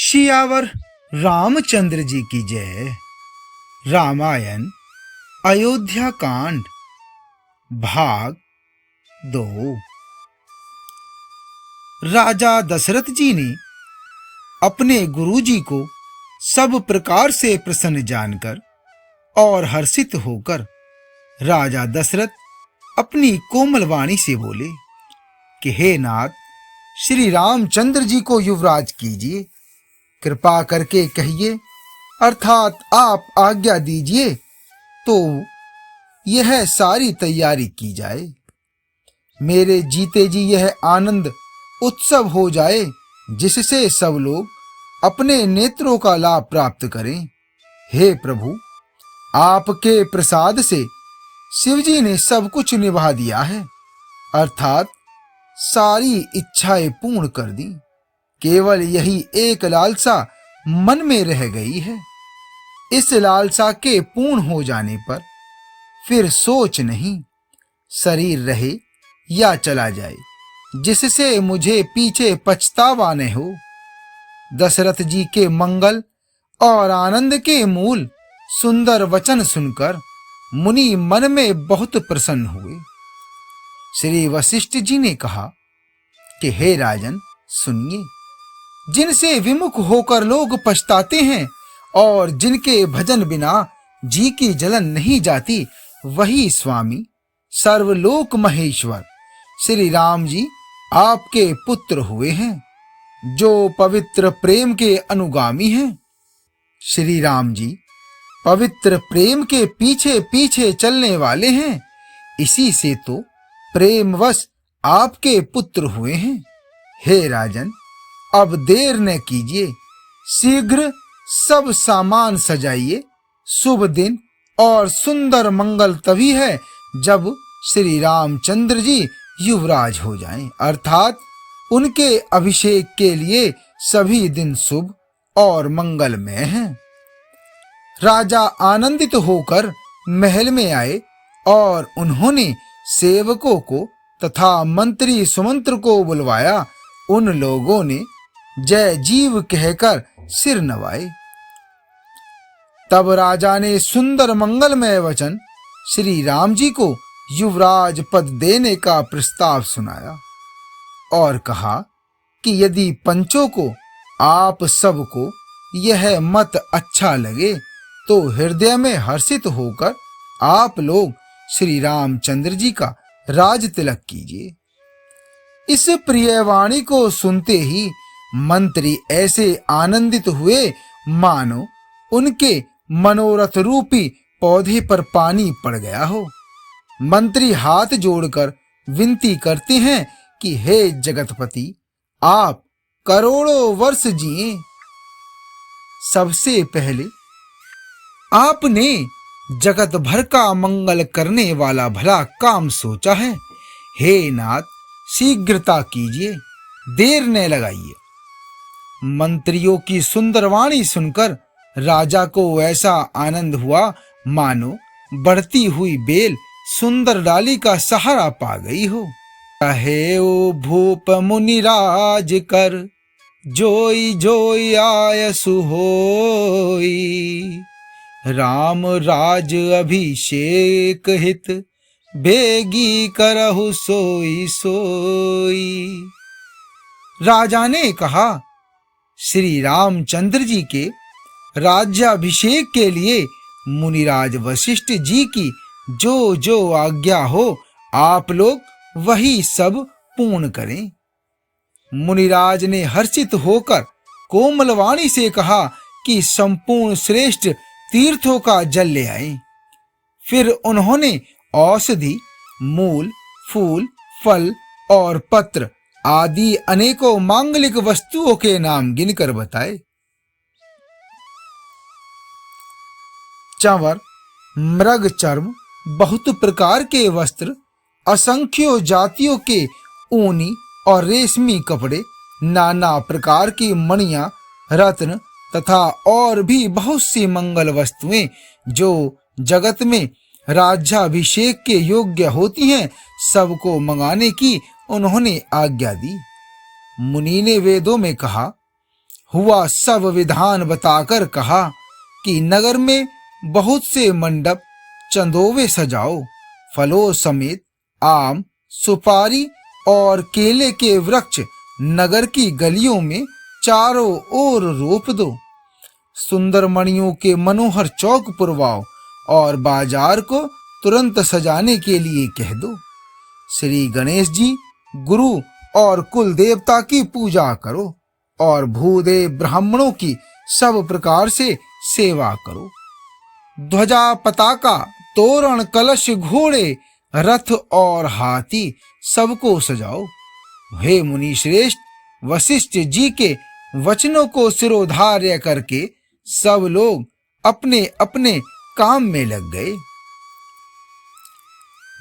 सियावर रामचंद्र जी की जय। रामायण अयोध्या कांड भाग 2। राजा दशरथ जी ने अपने गुरुजी को सब प्रकार से प्रसन्न जानकर और हर्षित होकर राजा दशरथ अपनी कोमल वाणी से बोले कि हे नाथ, श्री रामचंद्र जी को युवराज कीजिए, कृपा करके कहिए, अर्थात आप आज्ञा दीजिए तो यह सारी तैयारी की जाए। मेरे जीते जी यह आनंद उत्सव हो जाए जिससे सब लोग अपने नेत्रों का लाभ प्राप्त करें। हे प्रभु, आपके प्रसाद से शिवजी ने सब कुछ निभा दिया है, अर्थात सारी इच्छाएं पूर्ण कर दी। केवल यही एक लालसा मन में रह गई है। इस लालसा के पूर्ण हो जाने पर फिर सोच नहीं, शरीर रहे या चला जाए, जिससे मुझे पीछे पछतावा न हो। दशरथ जी के मंगल और आनंद के मूल सुंदर वचन सुनकर मुनि मन में बहुत प्रसन्न हुए। श्री वशिष्ठ जी ने कहा कि हे राजन, सुनिए, जिनसे विमुख होकर लोग पछताते हैं और जिनके भजन बिना जी की जलन नहीं जाती, वही स्वामी सर्वलोक महेश्वर श्री राम जी आपके पुत्र हुए हैं, जो पवित्र प्रेम के अनुगामी हैं। श्री राम जी पवित्र प्रेम के पीछे पीछे चलने वाले हैं, इसी से तो प्रेमवश आपके पुत्र हुए हैं। हे राजन, अब देर न कीजिए, शीघ्र सब सामान सजाइए। शुभ दिन और सुंदर मंगल तभी है जब श्री रामचंद्र जी युवराज हो जाएं, अर्थात उनके अभिषेक के लिए सभी दिन शुभ और मंगलमय हैं। राजा आनंदित होकर महल में आए और उन्होंने सेवकों को तथा मंत्री सुमंत्र को बुलवाया। उन लोगों ने जय जीव कहकर सिर नवाए। तब राजा ने सुंदर मंगलमय वचन श्री राम जी को युवराज पद देने का प्रस्ताव सुनाया और कहा कि यदि पंचों को, आप सबको यह मत अच्छा लगे तो हृदय में हर्षित होकर आप लोग श्री रामचंद्र जी का राज तिलक कीजिए। इस प्रिय वाणी को सुनते ही मंत्री ऐसे आनंदित हुए मानो उनके मनोरथ रूपी पौधे पर पानी पड़ गया हो। मंत्री हाथ जोड़कर विनती करते हैं कि हे जगतपति, आप करोड़ों वर्ष जिए। सबसे पहले आपने जगत भर का मंगल करने वाला भला काम सोचा है। हे नाथ, शीघ्रता कीजिए, देर न लगाइए। मंत्रियों की सुंदर वाणी सुनकर राजा को ऐसा आनंद हुआ मानो बढ़ती हुई बेल सुंदर डाली का सहारा पा गई हो। कहे ओ भूप मुनिराज कर, जोई जोई आयसु होई। राम राज अभिषेक हित, बेगी करहु सोई सोई। राजा ने कहा, श्री रामचंद्र जी के राज्याभिषेक के लिए मुनिराज वशिष्ठ जी की जो जो आज्ञा हो, आप लोग वही सब पूर्ण करें। मुनिराज ने हर्षित होकर कोमल वाणी से कहा कि संपूर्ण श्रेष्ठ तीर्थों का जल ले आएं। फिर उन्होंने औषधि, मूल, फूल, फल और पत्र आदि अनेकों मांगलिक वस्तुओं के नाम गिनकर बताए। चंवर, मृग चर्म, बहुत प्रकार के वस्त्र, असंख्यों जातियों के ऊनी और रेशमी कपड़े, नाना प्रकार की मणियां, रत्न तथा और भी बहुत सी मंगल वस्तुएं जो जगत में राज्याभिषेक के योग्य होती हैं, सबको मंगाने की उन्होंने आज्ञा दी। मुनि ने वेदों में कहा, हुआ सब विधान बताकर कहा कि नगर में बहुत से मंडप चंदोवे सजाओ, फलों समेत आम, सुपारी और केले के वृक्ष नगर की गलियों में चारों ओर रोप दो। सुंदर मणियों के मनोहर चौक पुरवाओ और बाजार को तुरंत सजाने के लिए कह दो। श्री गणेश जी, गुरु और कुल देवता की पूजा करो और भूदेव ब्राह्मणों की सब प्रकार से सेवा करो। ध्वजा, पताका, तोरण, कलश, घोड़े, रथ और हाथी सबको सजाओ। हे मुनि श्रेष्ठ, वशिष्ठ जी के वचनों को सिरोधार्य करके सब लोग अपने अपने काम में लग गए।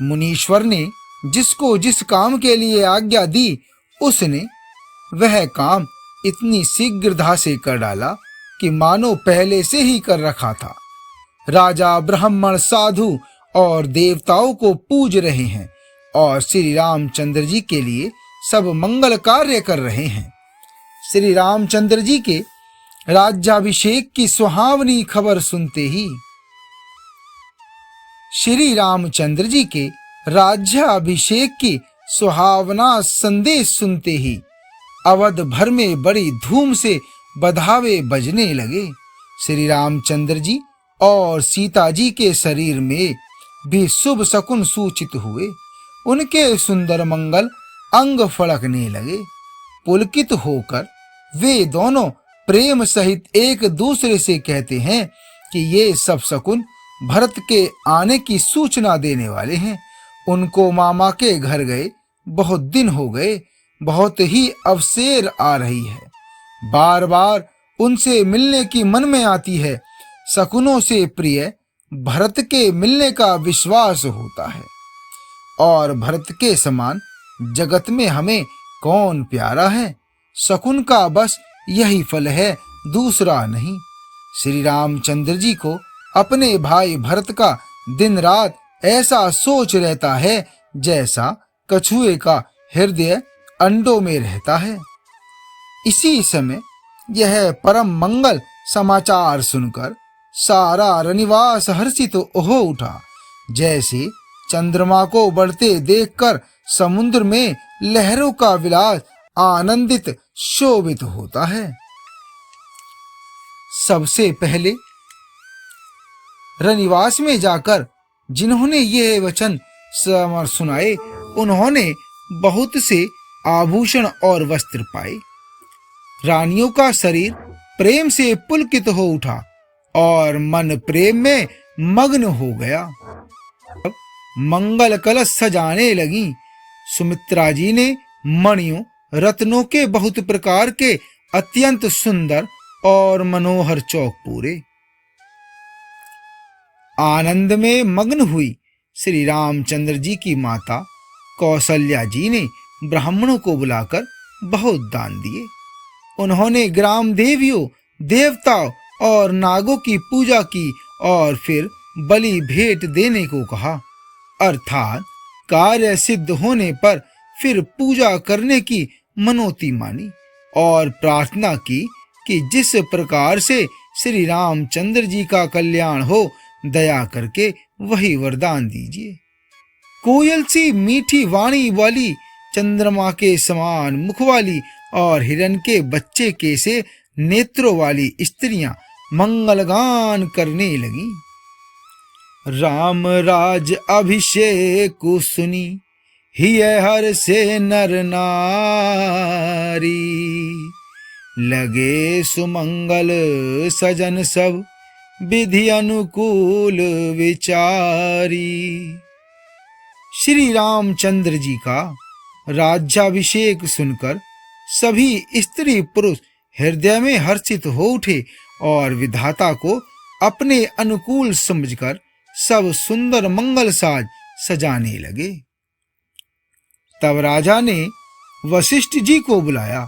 मुनीश्वर ने जिसको जिस काम के लिए आज्ञा दी, उसने वह काम इतनी शीघ्रता से कर डाला कि मानो पहले से ही कर रखा था। राजा, ब्राह्मण, साधु और देवताओं को पूज रहे हैं और श्री रामचंद्र जी के लिए सब मंगल कार्य कर रहे हैं। श्री रामचंद्र जी के राज्याभिषेक की सुहावनी खबर सुनते ही श्री रामचंद्र जी के राज्याभिषेक की सुहावना संदेश सुनते ही अवध भर में बड़ी धूम से बधावे बजने लगे। श्री रामचंद्र जी और सीता जी के शरीर में भी शुभ शकुन सूचित हुए। उनके सुंदर मंगल अंग फड़कने लगे। पुलकित होकर वे दोनों प्रेम सहित एक दूसरे से कहते हैं कि ये सब शकुन भरत के आने की सूचना देने वाले हैं। उनको मामा के घर गए बहुत दिन हो गए, बहुत ही अवसेर आ रही है। बार बार उनसे मिलने की मन में आती है। शकुनों से प्रिय भरत के मिलने का विश्वास होता है और भरत के समान जगत में हमें कौन प्यारा है। शकुन का बस यही फल है, दूसरा नहीं। श्री रामचंद्र जी को अपने भाई भरत का दिन रात ऐसा सोच रहता है जैसा कछुए का हृदय अंडों में रहता है। इसी समय यह परम मंगल समाचार सुनकर सारा रनिवास हर्षित हो उठा, जैसे चंद्रमा को बढ़ते देखकर समुद्र में लहरों का विलास आनंदित शोभित होता है। सबसे पहले रनिवास में जाकर जिन्होंने ये वचन सुनाए, उन्होंने बहुत से आभूषण और वस्त्र पाए। रानियों का शरीर प्रेम से पुलकित हो उठा और मन प्रेम में मग्न हो गया। मंगल कलश सजाने लगी। सुमित्रा जी ने मणियों, रत्नों के बहुत प्रकार के अत्यंत सुंदर और मनोहर चौक पूरे। आनंद में मग्न हुई श्री रामचंद्र जी की माता कौशल्या जी ने ब्राह्मणों को बुलाकर बहुत दान दिए। उन्होंने ग्राम देवियों, देवताओं और नागों की पूजा की और फिर बलि भेंट देने को कहा, अर्थात कार्य सिद्ध होने पर फिर पूजा करने की मनोती मानी और प्रार्थना की कि जिस प्रकार से श्री रामचंद्र जी का कल्याण हो, दया करके वही वरदान दीजिए। कोयल सी मीठी वाणी वाली, चंद्रमा के समान मुख वाली और हिरण के बच्चे के से नेत्रों वाली स्त्रियां मंगलगान करने लगी। राम राज अभिषेक सुनी हिय हर से नर नारी, लगे सुमंगल सजन सब विधि अनुकूल विचारी। श्री रामचंद्र जी का राज्याभिषेक सुनकर सभी स्त्री पुरुष हृदय में हर्षित हो उठे और विधाता को अपने अनुकूल समझकर सब सुंदर मंगल साज सजाने लगे। तब राजा ने वशिष्ठ जी को बुलाया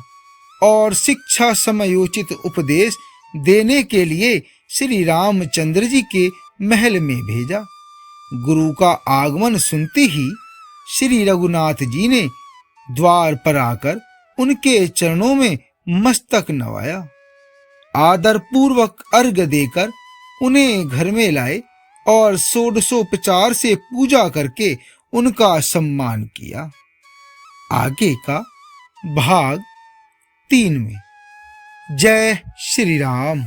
और शिक्षा समयोचित उपदेश देने के लिए श्री रामचंद्र जी के महल में भेजा। गुरु का आगमन सुनते ही श्री रघुनाथ जी ने द्वार पर आकर उनके चरणों में मस्तक नवाया आदर पूर्वक अर्घ्य देकर उन्हें घर में लाए और षोडशोपचार से पूजा करके उनका सम्मान किया। आगे का भाग 3 में। जय श्री राम।